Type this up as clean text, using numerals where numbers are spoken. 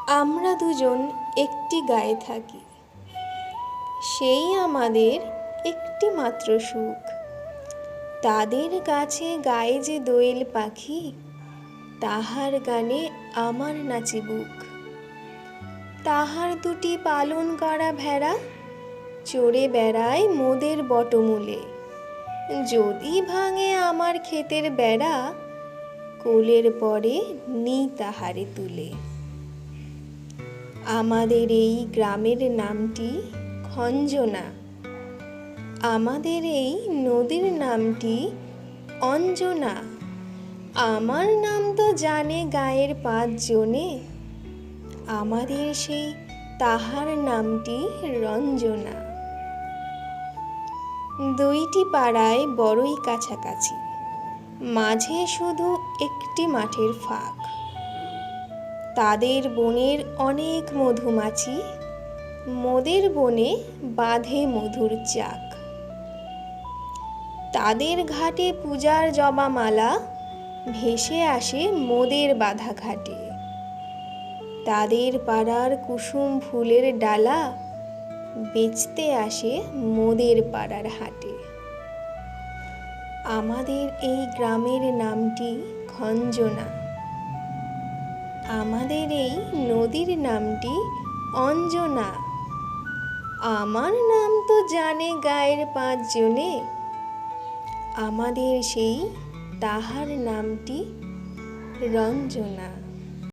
আমরা দুজন একটি গায়ে থাকি, সেই আমাদের একটি মাত্র সুখ। তাদের গাছে গায়ে যে দোয়েল পাখি, তাহার গানে আমার নাচে বুক। তাহার দুটি পালন করা ভেড়া চড়ে বেড়ায় মোদের বটমূলে। যদি ভাঙে আমার ক্ষেতের বেড়া, কোলের পরে নিই তাহারে তুলে। আমাদের এই গ্রামের নামটি খঞ্জনা, আমাদের এই নদীর নামটি অঞ্জনা। আমার নাম তো জানে গায়ের 5 জনে, আমাদের সেই তাহার নামটি রঞ্জনা। দুইটি পাড়ায় বড়ই কাছাকাছি, মাঝে শুধু একটি মাঠের ফাঁক। তাদের বনের অনেক মধুমাছি, মোদের বনে বাঁধে মধুর চাক। তাদের ঘাটে পূজার জবামালা ভেসে আসে মোদের বাঁধা ঘাটে। তাদের পাড়ার কুসুম ফুলের ডালা বেচতে আসে মোদের পাড়ার হাটে। আমাদের এই গ্রামের নামটি খঞ্জনা, আমাদের এই নদীর নামটি অঞ্জনা। আমার নাম তো জানে গায়ের 5 জনে, আমাদের সেই তাহার নামটি রঞ্জনা।